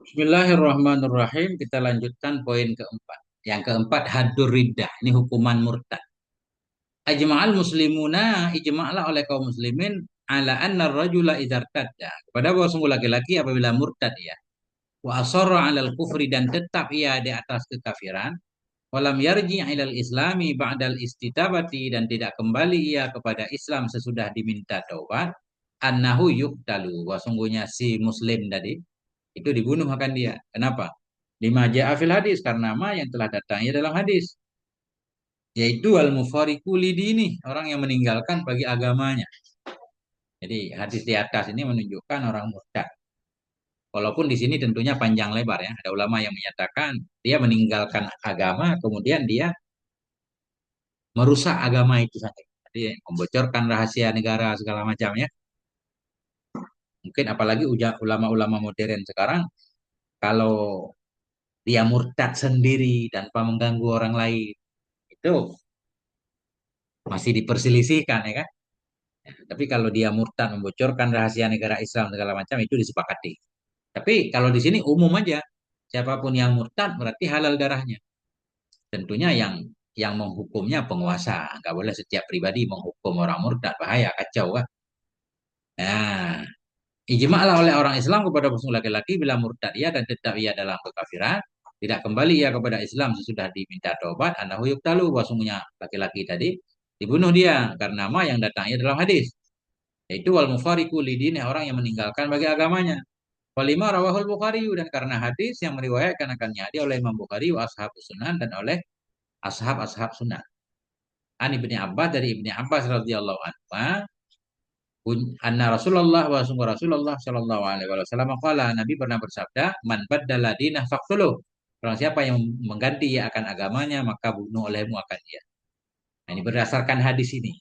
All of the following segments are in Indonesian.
Bismillahirrahmanirrahim. Kita lanjutkan poin keempat. Yang keempat, haddur riddah. Ini hukuman murtad. Ajma'al muslimuna, ijma'lah oleh kaum muslimin ala anna rajula idzartadda. Kepada bahwa sungguh laki-laki apabila murtad ya. Wa asarra 'alal kufri dan tetap ia di atas kekafiran. Walam yarji' ilal islami ba'dal istitabati dan tidak kembali ia kepada Islam sesudah diminta taubat. Annahu yuqtalu. Wa sungguhnya si muslim tadi itu dibunuh akan dia. Kenapa? Lima ja'a fil hadis karena ma yang telah datangnya dalam hadis yaitu al mufariqu lidini orang yang meninggalkan bagi agamanya. Jadi hadis di atas ini menunjukkan orang murtad. Walaupun di sini tentunya panjang lebar ya. Ada ulama yang menyatakan dia meninggalkan agama kemudian dia merusak agama itu saja. Jadi membocorkan rahasia negara segala macam ya. Mungkin apalagi ulama-ulama modern sekarang kalau dia murtad sendiri tanpa mengganggu orang lain itu masih diperselisihkan ya kan. Tapi kalau dia murtad membocorkan rahasia negara Islam segala macam itu disepakati. Tapi kalau di sini umum aja, siapapun yang murtad berarti halal darahnya. Tentunya yang menghukumnya penguasa. Nggak boleh setiap pribadi menghukum orang murtad, bahaya, kacau kan. Nah, ijma'lah oleh orang Islam kepada musuh laki-laki bila murtad ia dan tetap ia dalam kekafiran, tidak kembali ia kepada Islam sesudah diminta taubat, anahu yuktalu, bahwasanya laki-laki tadi dibunuh dia karena nama yang datangnya dalam hadis. Yaitu wal mufariqu lidini orang yang meninggalkan bagi agamanya. Walima rawahul Bukhari dan karena hadis yang meriwayatkan akannya dia oleh Imam Bukhari wa ashabus sunan dan oleh ashab-ashab sunan. An Ibni Abbas dari Ibni Abbas radhiyallahu anhu anna Rasulullah wa sungguh Rasulullah sallallahu alaihi wasallam qala Nabi pernah bersabda man baddala dinah faqtuluh. Orang siapa yang mengganti ia akan agamanya maka bunuh olehmu akan dia. Nah, ini berdasarkan hadis ini.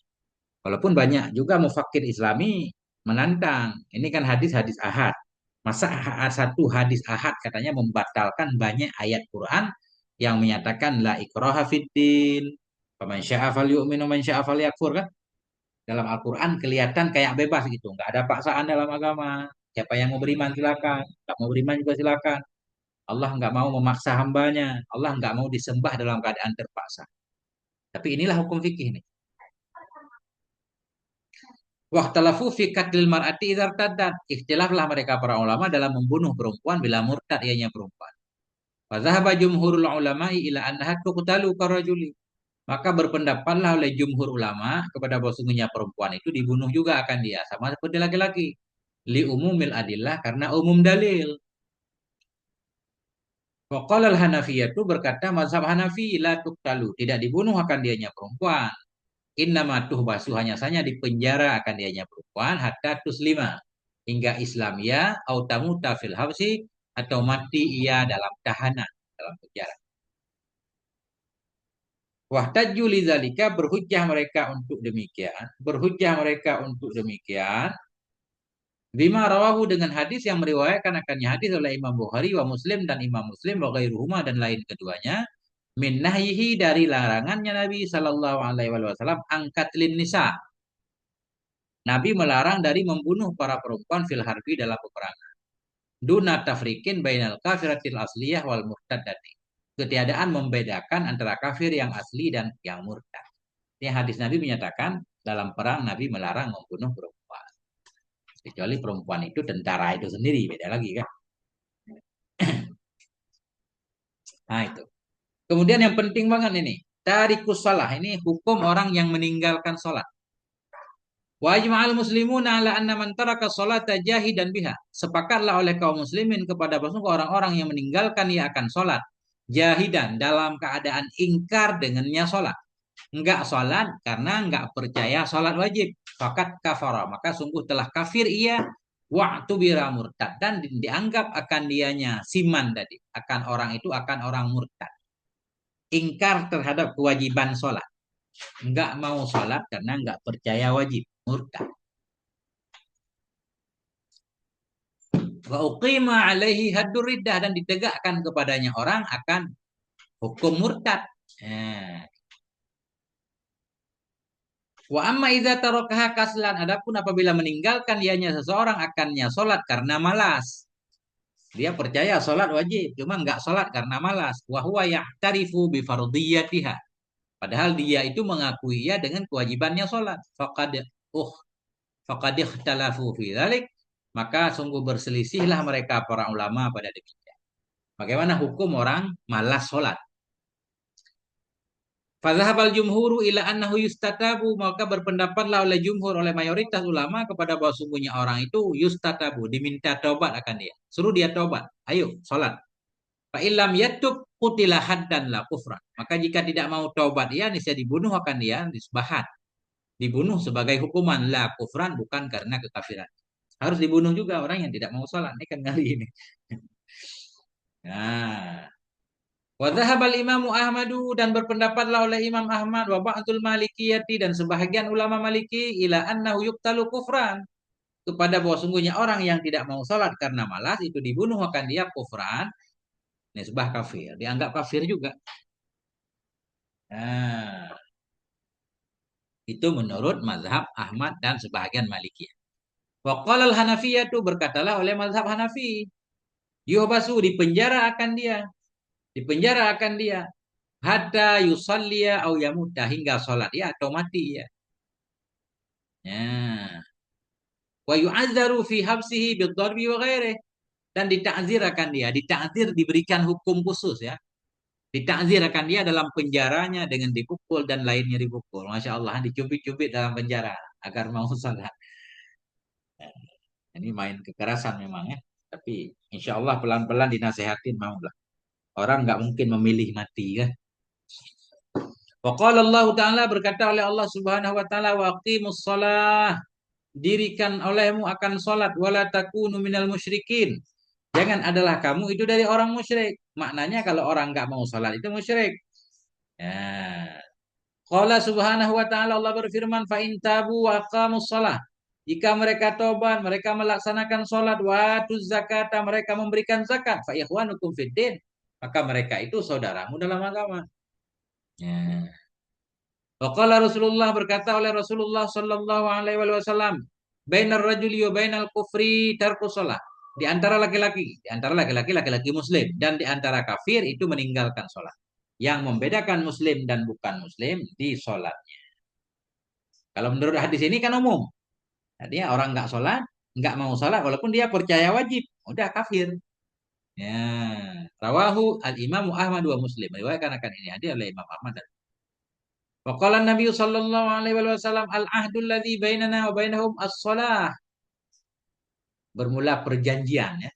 Walaupun banyak juga mufakir Islami menantang. Ini kan hadis-hadis ahad. Masa satu hadis ahad katanya membatalkan banyak ayat Quran yang menyatakan la ikraha fiddin. Faman syaa falyu'min wa man syaa falyakfur kan? Dalam Al-Quran kelihatan kayak bebas gitu. Nggak ada paksaan dalam agama. Siapa yang mau beriman silakan. Nggak mau beriman juga silakan. Allah nggak mau memaksa hambanya. Allah nggak mau disembah dalam keadaan terpaksa. Tapi inilah hukum fikih nih. Wahtalafu fi qatlil mar'ati idza irtaddat. Ikhtilaflah mereka para ulama dalam membunuh perempuan bila murtad ianya perempuan. Wa dhahaba jumhurul ulama'i ila annaha tuqtalu karajuli. Maka berpendapatlah oleh jumhur ulama kepada bahwa sungguhnya perempuan itu dibunuh juga akan dia sama seperti laki-laki. Li umumil adillah karena umum dalil. Waqala al-Hanafiyah itu berkata mazhab Hanafi la tuqtalu, tidak dibunuh akan dianya perempuan. Innama tuhbasu hanya saja dipenjara akan dianya perempuan hatta tuslima hingga Islam ya au tamuta fil habsi atau mati ia dalam tahanan dalam penjara. Wahtaju lidzalika berhujjah mereka untuk demikian, berhujjah mereka untuk demikian. Bima rawahu dengan hadis yang meriwayatkan akannya hadis oleh Imam Bukhari wa Muslim dan Imam Muslim wa ghairuhuma dan lain keduanya min nahyihi dari larangannya Nabi sallallahu alaihi wasallam angkat lin nisa. Nabi melarang dari membunuh para perempuan fil harbi dalam peperangan. Duna tafrikin bainal kafiratil asliyah wal murtadati. Ketiadaan membedakan antara kafir yang asli dan yang murtad. Ini hadis Nabi menyatakan dalam perang Nabi melarang membunuh perempuan. Kecuali perempuan itu tentara itu sendiri, beda lagi kan. Nah itu. Kemudian yang penting banget ini. Tarikus salah. Ini hukum orang yang meninggalkan sholat. Wa ajma'al muslimuna ala anna man taraka sholata jahidan biha. Sepakatlah oleh kaum muslimin kepada orang-orang yang meninggalkan ia akan sholat. Jahidan dalam keadaan ingkar dengannya sholat. Enggak sholat karena enggak percaya sholat wajib. Fakat kafara. Maka sungguh telah kafir ia. Waktu bira murtad. Dan dianggap akan dianya siman tadi. Akan orang itu akan orang murtad. Ingkar terhadap kewajiban sholat. Enggak mau sholat karena enggak percaya wajib. Murtad. Wa uqima alaihi haddur riddah dan ditegakkan kepadanya orang akan hukum murtad. Eh. Wa amma idza tarakaha kaslan adapun apabila meninggalkan ianya seseorang akannya salat karena malas. Dia percaya sholat wajib, cuma nggak sholat karena malas. Wa huwa ya'tarifu bi fardiyatiha. Padahal dia itu mengakui ya dengan kewajibannya sholat. Uh faqad ikhtalafu fi dzalik. Maka sungguh berselisihlah mereka para ulama pada demikian. Bagaimana hukum orang malas sholat? Fadhahabal jumhuru ila annahu yustatabu, maka berpendapatlah oleh jumhur, oleh mayoritas ulama kepada bahwa sungguhnya orang itu yustatabu, diminta taubat akan dia. Suruh dia taubat. Ayo, salat. Fa illam yatub qutila haddan la kufran. Maka jika tidak mau taubat dia niscaya dibunuh akan dia, disbahat. Dibunuh sebagai hukuman la kufran, bukan karena kekafiran. Harus dibunuh juga orang yang tidak mau salat. Ini kan ngeri ini. Nah, wa dhahabal Imamu Ahmadu, dan berpendapatlah oleh Imam Ahmad wa ba'dul Malikiyati, dan sebahagian ulama Maliki ila annahu yuqtalu kufran, kepada bahwa sungguhnya orang yang tidak mau salat karena malas itu dibunuh akan dia kufran, nisbah kafir, dianggap kafir juga. Nah, itu menurut mazhab Ahmad dan sebahagian Malikiyah. Wa qala al-Hanafiyah, itu berkatalah oleh mazhab Hanafi, yuhbasu, dipenjara akan dia, dipenjara akan dia hatta yusalliya au yamuta, hingga salat ya atau mati ya. Ya. Wa yu'azzaru fi habsihi bid-darbi wa ghairihi, dan ditakzir akan dia, ditakzir diberikan hukum khusus ya. Ditakzir akan dia dalam penjaranya dengan dipukul dan lainnya dipukul. Masya Allah, dicubit-cubit dalam penjara agar mau salat. Ini main kekerasan memang ya. Tapi insya Allah pelan-pelan dinasehatin mau lah. Orang nggak mungkin memilih mati kan. Wa qala Allah Ta'ala, berkata oleh Allah Subhanahu wa taala, wa aqimus shalah, dirikan olehmu akan salat, wala takunu minal musyrikin. Jangan adalah kamu itu dari orang musyrik. Maknanya kalau orang nggak mau salat itu musyrik. Ya. Qala Subhanahu wa taala, Allah berfirman, fa in tabu wa aqamus shalah. Jika mereka tobat, mereka melaksanakan salat, wa tuz zakata, mereka memberikan zakat, fa ikhwanukum fid din, maka mereka itu saudaramu dalam agama. Ya. Waqala Rasulullah, berkata oleh Rasulullah sallallahu alaihi wasallam, bainar rajuli wa bainal kufri tarkus shalah. Di antara laki-laki muslim dan di antara kafir itu meninggalkan sholat. Yang membedakan muslim dan bukan muslim di sholatnya. Kalau menurut hadis ini kan umum. Artinya orang nggak sholat, nggak mau sholat, walaupun dia percaya wajib, udah kafir. Ya, rawahu al Imamu Ahmad wa Muslim. Riwayatkan akan ini hadis oleh Imam Ahmad. Waqala Nabi sallallahu alaihi wasallam, al-ahdul ladzi bainana wa bainahum as-shalah. Bermula perjanjian ya,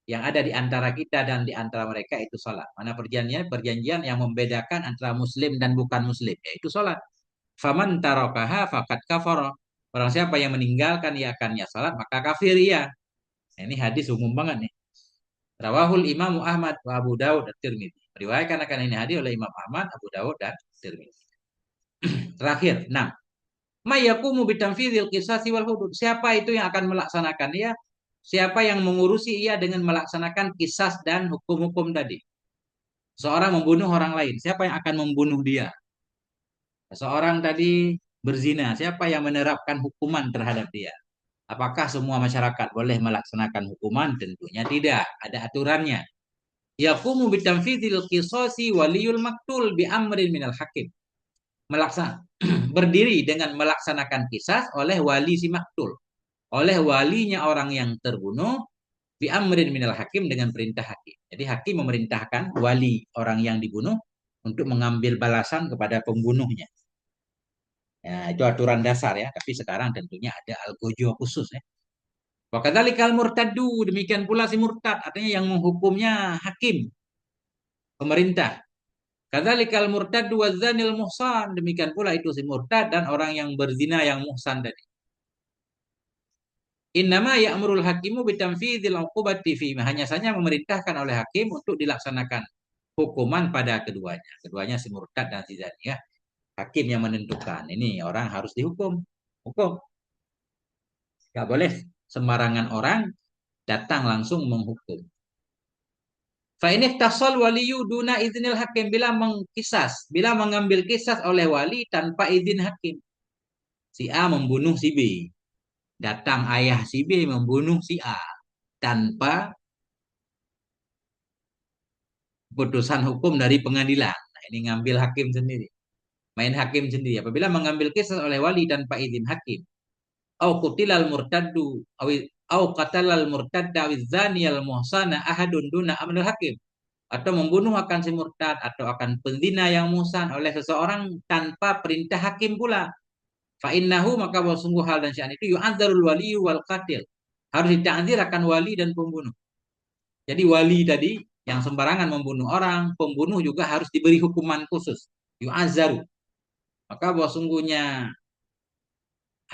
yang ada di antara kita dan di antara mereka itu salat. Mana perjanjian? Perjanjian yang membedakan antara muslim dan bukan muslim, yaitu salat. Faman tarakaha faqad kafara. Orang siapa yang meninggalkan ia akannya salat, maka kafir ia. Nah, ini hadis umum banget nih. Rawahul Imam Ahmad wa Abu Dawud dan Tirmidzi. Riwayatkan akan ini hadis oleh Imam Ahmad, Abu Dawud dan Tirmidzi. Terakhir, 6. Mayakumu bitamfizil qisasi wal hudud. Siapa itu yang akan melaksanakan ia? Siapa yang mengurusi ia dengan melaksanakan kisas dan hukum-hukum tadi? Seorang membunuh orang lain, siapa yang akan membunuh dia? Seorang tadi berzina, siapa yang menerapkan hukuman terhadap dia? Apakah semua masyarakat boleh melaksanakan hukuman? Tentunya tidak, ada aturannya. Yaqumu bitamfizil qisasi waliyul maktul bi amrin minal hakim. Berdiri dengan melaksanakan kisas oleh wali si maktul, oleh walinya orang yang terbunuh, bi amrin minal hakim, dengan perintah hakim. Jadi hakim memerintahkan wali orang yang dibunuh untuk mengambil balasan kepada pembunuhnya. Ya, itu aturan dasar ya. Tapi sekarang tentunya ada algojo khusus ya. Wa kadzalikal murtaddu, demikian pula si murtad, artinya yang menghukumnya hakim, pemerintah. Kadzalikal murtaddu wazanil muhsan, demikian pula itu si murtad dan orang yang berzina yang muhsan tadi. Innama ya'murul hakimu bitamfidil uqubati fi, hanya saja memerintahkan oleh hakim untuk dilaksanakan hukuman pada keduanya. Keduanya si murtad dan si zani ya. Hakim yang menentukan ini orang harus dihukum. Hukum. Gak boleh sembarangan orang datang langsung menghukum. Fa ini tasal waliyu duna izinil hakim, bila mengkisas, bila mengambil kisas oleh wali tanpa izin hakim. Si A membunuh si B. Datang ayah si B membunuh si A tanpa putusan hukum dari pengadilan. Nah, ini ngambil hakim sendiri. Main hakim sendiri. Apabila mengambil kisah oleh wali tanpa izin hakim. Au qutilal murtaddu au qatalal murtadda wizaniyal muhsana ahadun duna amrul hakim. Atau membunuh akan si murtad atau akan penzina yang muhsan oleh seseorang tanpa perintah hakim pula. Fa innahu maka bahwa sungguh hal dan sya'an itu yu'adzarul wali wal qatil. Harus ditakzir akan wali dan pembunuh. Jadi wali tadi yang sembarangan membunuh orang, pembunuh juga harus diberi hukuman khusus. Yu'azzaru. Maka bahwa sungguhnya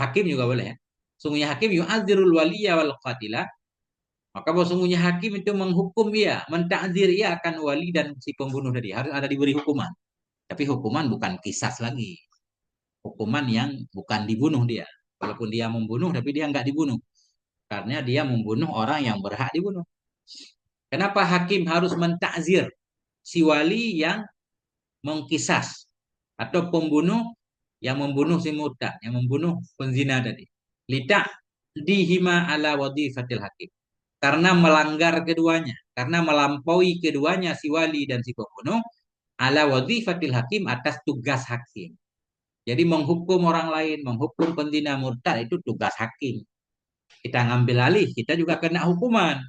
hakim juga boleh ya. Sungguhnya hakim yu'adzirul waliya wal qatila. Maka bahwa sungguhnya hakim itu menghukum ia, mentakzir ia akan wali dan si pembunuh tadi. Harus ada diberi hukuman. Tapi hukuman bukan kisas lagi. Hukuman yang bukan dibunuh dia. Walaupun dia membunuh, tapi dia nggak dibunuh. Karena dia membunuh orang yang berhak dibunuh. Kenapa hakim harus mentakzir si wali yang mengkisas atau pembunuh yang membunuh si murtad, yang membunuh penzina tadi. Lita dihima ala wadifatil hakim. Karena melanggar keduanya, karena melampaui keduanya si wali dan si pembunuh ala wadifatil hakim atas tugas hakim. Jadi menghukum orang lain, menghukum penzina murtad itu tugas hakim. Kita ngambil alih, kita juga kena hukuman.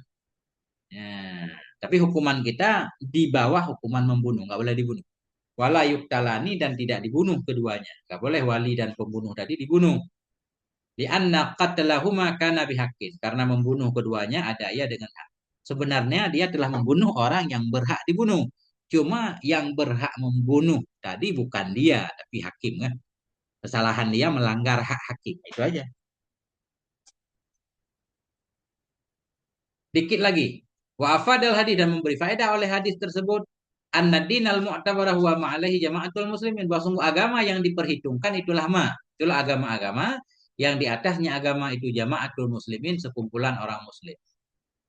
Ya, tapi hukuman kita di bawah hukuman membunuh, nggak boleh dibunuh. Wala yuktalani dan tidak dibunuh keduanya. Nggak boleh wali dan pembunuh tadi dibunuh. Di anna qatlahuma kana bihaqqin. Karena membunuh keduanya ada ia dengan hak. Sebenarnya dia telah membunuh orang yang berhak dibunuh. Cuma yang berhak membunuh tadi bukan dia, tapi hakim kan. Kesalahan dia melanggar hak hakim. Itu aja. Dikit lagi. Wa afadal hadis dan memberi faedah oleh hadis tersebut anna dinal mu'tabarah wa ma'alaihi jama'atul muslimin. Bahwa sungguh agama yang diperhitungkan itulah itulah agama-agama yang di atasnya agama itu jama'atul muslimin, sekumpulan orang muslim.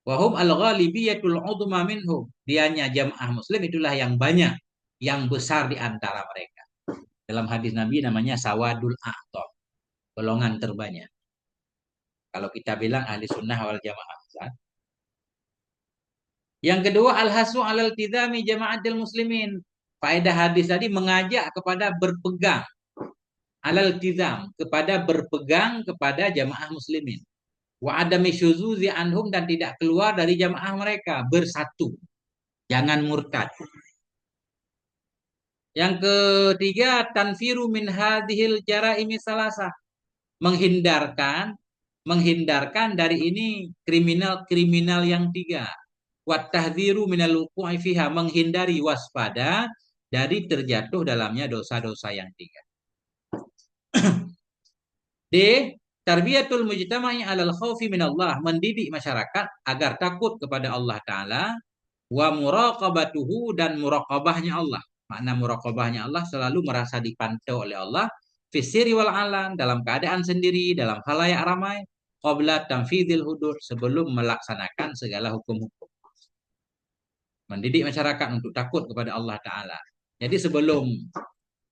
Wahum al-ghalibiyatul udma minhum. Dianya jamaah muslim itulah yang banyak, yang besar di antara mereka. Dalam hadis Nabi namanya sawadul a'tab, golongan terbanyak. Kalau kita bilang ahli sunnah wal jamaah. Yang kedua al-hasu alal tidami jama'atil muslimin. Faedah hadis tadi mengajak kepada berpegang alal tizam, kepada berpegang kepada jamaah muslimin. Wa adami syuzuzi anhum dan tidak keluar dari jamaah mereka, bersatu. Jangan murtad. Yang ketiga tanfiru min hadhil jaraimi salasah. Menghindarkan dari ini kriminal-kriminal yang tiga. Wat tahdhiru minal wuqu'i fiha, menghindari waspada dari terjatuh dalamnya dosa-dosa yang tiga. D. Tarbiyatul mujtama'i 'alal khaufi minallah, mendidik masyarakat agar takut kepada Allah taala, wa muraqabatuhu dan muraqabahnya Allah. Makna muraqabahnya Allah selalu merasa dipantau oleh Allah fisiri wal alan, dalam keadaan sendiri, dalam khalayak ramai, qabla tanfidil hudud, sebelum melaksanakan segala hukum-hukum. Mendidik masyarakat untuk takut kepada Allah Ta'ala. Jadi sebelum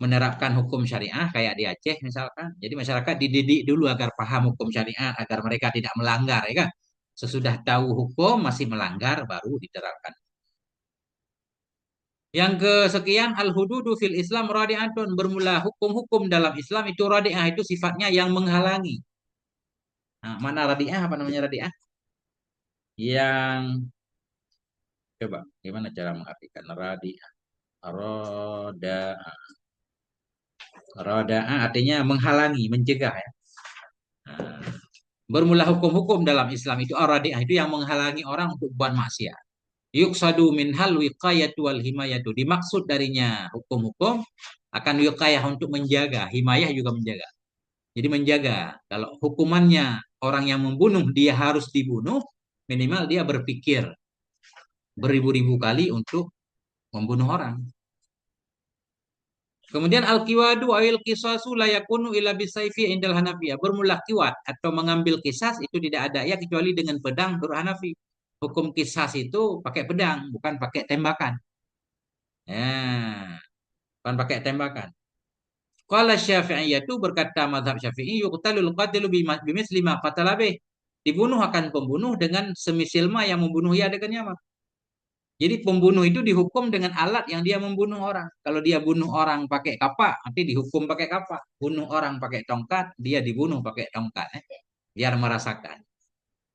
menerapkan hukum syariah kayak di Aceh misalkan, jadi masyarakat dididik dulu agar paham hukum syariah, agar mereka tidak melanggar, ya kan? Sesudah tahu hukum masih melanggar baru diterapkan. Yang kesekian al-hududu fil Islam radi'atun, bermula hukum-hukum dalam Islam itu radi'ah, itu sifatnya yang menghalangi. Nah, mana radi'ah, apa namanya radi'ah? Yang coba gimana cara mengartikan radi'ah? Roda, roda'a artinya menghalangi, mencegah ya. Nah, bermula hukum-hukum dalam Islam itu radi'ah, itu yang menghalangi orang untuk buat maksiat. Yuksadu minhal wiqayatu wal himayatu. Dimaksud darinya hukum-hukum akan wiqayah, untuk menjaga, himayah juga menjaga. Jadi menjaga, kalau hukumannya orang yang membunuh dia harus dibunuh, minimal dia berpikir beribu-ribu kali untuk membunuh orang. Kemudian al-kiwadu awil kisasu la yakunu illa bisayfi indal hanafiyah. Bermula kiwat atau mengambil kisas itu tidak ada ya kecuali dengan pedang menurut Hanafi. Hukum kisas itu pakai pedang, bukan pakai tembakan. Ya, bukan pakai tembakan. Qala Syafi'iyah, itu berkata mazhab Syafi'i, yuqtalul qatilu bimisli ma qatala bih. Dibunuh akan pembunuh dengan semisil ma yang membunuh ia dengannya. Jadi pembunuh itu dihukum dengan alat yang dia membunuh orang. Kalau dia bunuh orang pakai kapak, nanti dihukum pakai kapak. Bunuh orang pakai tongkat, dia dibunuh pakai tongkat. Biar merasakan.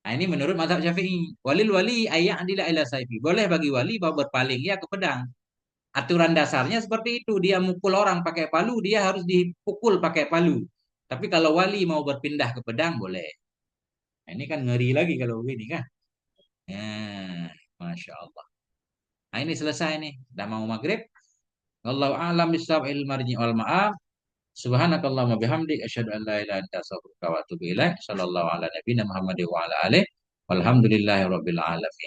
Nah, ini menurut mazhab Syafi'i. Walil wali ayat adila ila saifi. Boleh bagi wali bahwa berpaling ya ke pedang. Aturan dasarnya seperti itu. Dia mukul orang pakai palu, dia harus dipukul pakai palu. Tapi kalau wali mau berpindah ke pedang, boleh. Nah, ini kan ngeri lagi kalau begini kan. Ya, Masya Allah. Nah, ini selesai nih. Udah mau maghrib. Wallahu a'lam bishawab marji wal ma'af. Subhanakallahumma bihamdik asyhadu an la ilaha illa anta astaghfiruka wa atubu ilaik. Sallallahu ala nabiyina Muhammad wa ala alihi. Walhamdulillahi rabbil alamin.